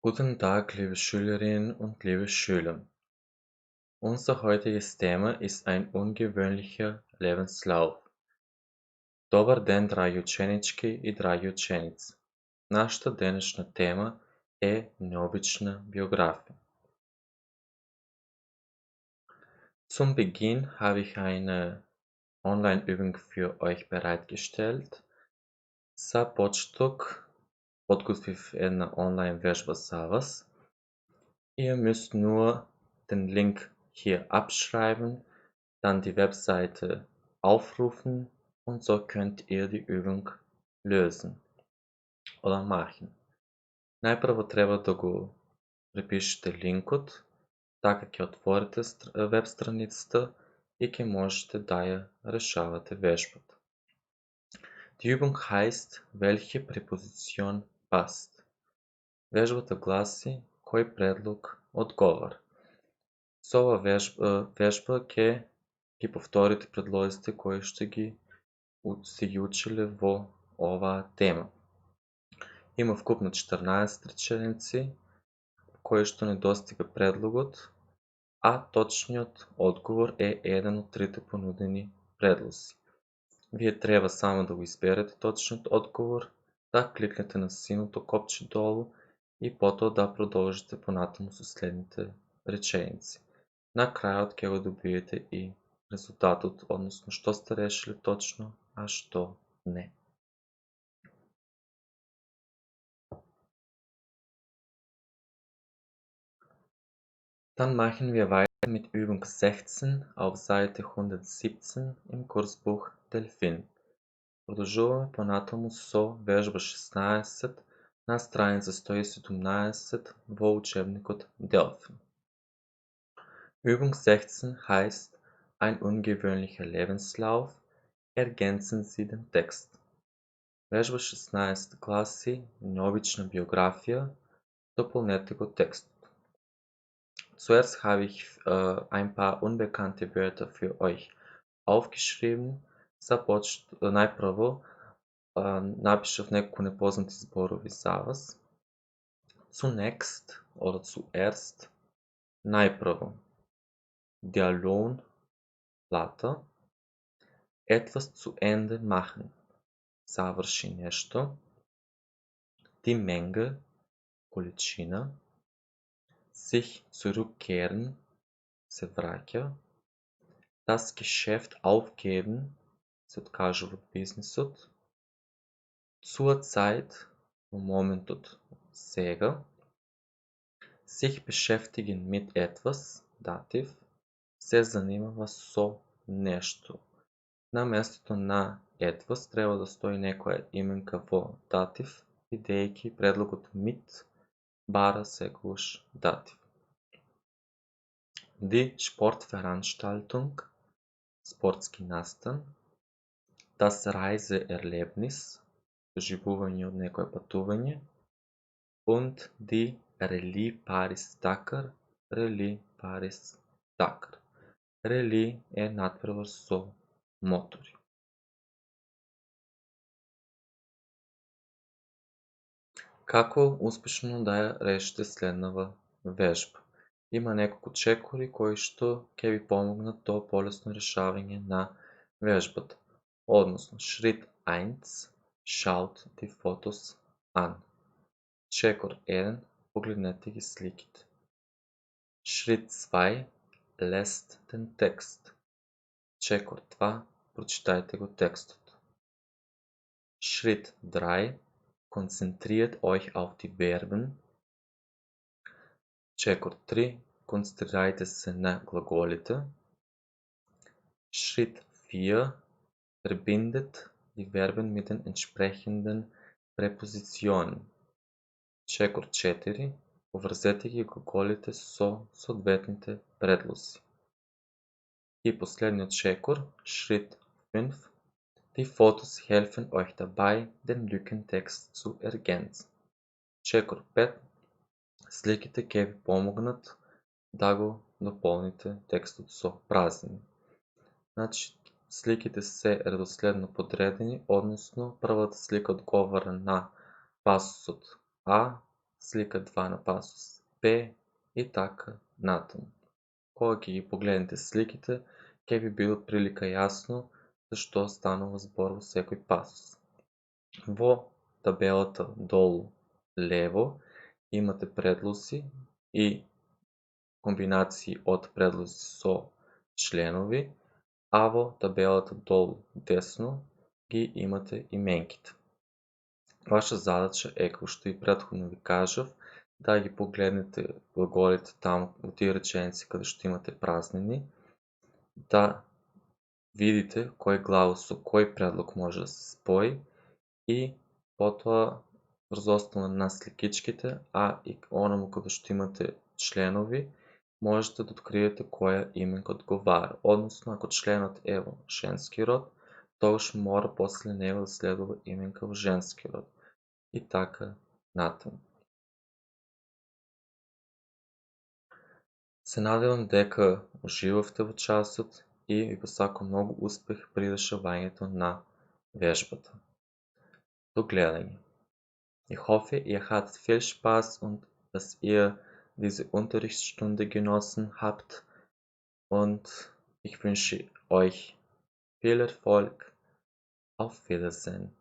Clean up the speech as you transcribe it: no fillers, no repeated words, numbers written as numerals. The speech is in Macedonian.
Guten Tag, liebe Schülerinnen und liebe Schüler. Unser heutiges Thema ist ein ungewöhnlicher Lebenslauf. Добър ден, драги ученички и драги ученици. Нашата днешна тема е необична биография. Zum Beginn habe ich eine Online-Übung für euch bereitgestellt. За почеток подготвих една онлайн вежба за вас. Ihr müsst nur den Link hier abschreiben, dann die Webseite aufrufen und so könnt ihr die Übung lösen oder machen. Най-първо трябва да го препишете линкът, така ќе отворите веб страницата и ќе можете да я решавате вежбата. Die Übung heißt, welche Präposition passt. Вежбата гласи, кой предлог отговаря. С ова вежба ќе ги повторите предлозите кои ще сте ги учили во оваа тема. Има вкупно 14 реченици, кои што недостига предлогот, а точниот одговор е еден од трите понудени предлози. Вие треба само да го изберете точниот одговор, да кликнете на синото копче долу и потоа да продолжите понатаму со следните реченици. На крајот ќе го добиете и резултатот, односно што сте решили точно, а што не. Dann machen wir weiter mit Übung 16 auf Seite 117 im Kursbuch Delfin. Продължуваме понатаму со вежба 16 на страница 117 во учебникот Delfin. Übung 16 heißt ein ungewöhnlicher Lebenslauf. Ergänzen Sie den Text. Вежба 16 гласи необична биография. Допълнете го текстот. Zuerst habe ich ein paar unbekannte Wörter für euch aufgeschrieben. Най-първо напишав неколко непознати зборови за вас. Zunächst oder zuerst. Най-първо. Der Lohn, плата. Etwas zu Ende machen. Завърши нещо. Die Menge, количина. Sich zurückkehren, се враќа. Das Geschäft aufgeben, се откаже от бизнесот. Zur Zeit, во моментот сега. Sich beschäftigen mit etwas, датив. Се занимава со нешто. На местото на etwas треба да стои некоја именка во датив, бидејќи предлогот mit бара секогаш датив. Die Sportveranstaltung, спортски настан. Das Reiseerlebnis, доживување од некое патување. Und die Rallye Paris-Dakar, Rallye Paris-Dakar. Rallye е натпревар со мотори. Како успешно да ја решите следнава вежба? Има неколку чекори кои што ќе ви помогнат до полесно решавање на вежбата. Односно, Schritt 1, schaut die Fotos an. Чекор 1, погледнете ги сликите. Schritt 2, lest den Text. Чекор 2, прочитајте го текстот. Schritt 3, konzentriert euch auf die Verben. Чекор 3, концентрирајте се на глаголите. Schritt 4, verbindet die Verben mit den entsprechenden Präpositionen. Чекор 4, поврзете ги глаголите со соодветните предлози. И последниот чекор, Schritt 5, die Fotos helfen euch dabei, den Lückentext zu ergänzen. Чекор 5, сликите ќе ви помогнат да го дополните текстот со празнини. Значи, сликите се редоследно подредени, односно првата слика одговара на пасосот А, слика 2 на пасус Б и така натам. Кога ги погледнете сликите, ќе ви биде прилика јасно за што станува збор во секој пасус. Во табелата долу лево имате предлози и комбинации од предлози со членови, а во табелата долу десно ги имате именките. Ваша задача е, како што и претходно ви кажав, да ги погледнете глаголите таму во тие реченици каде што имате празнини, да видите кој главос со кој предлог може да се спои и потоа врз основа на сликичките, а и онаму каде што имате членови, можете да откриете која именка одговара. Односно, ако членот е во женски род, тогаш мора после него да следува именка во женски род. И така натаму. Се надевам дека уживавте во часот и ви посакувам многу успех при решавањето на вежбата. До гледање. Ich hoffe, ihr hattet viel Spaß und dass ihr diese Unterrichtsstunde genossen habt und ich wünsche euch viel Erfolg. Auf Wiedersehen.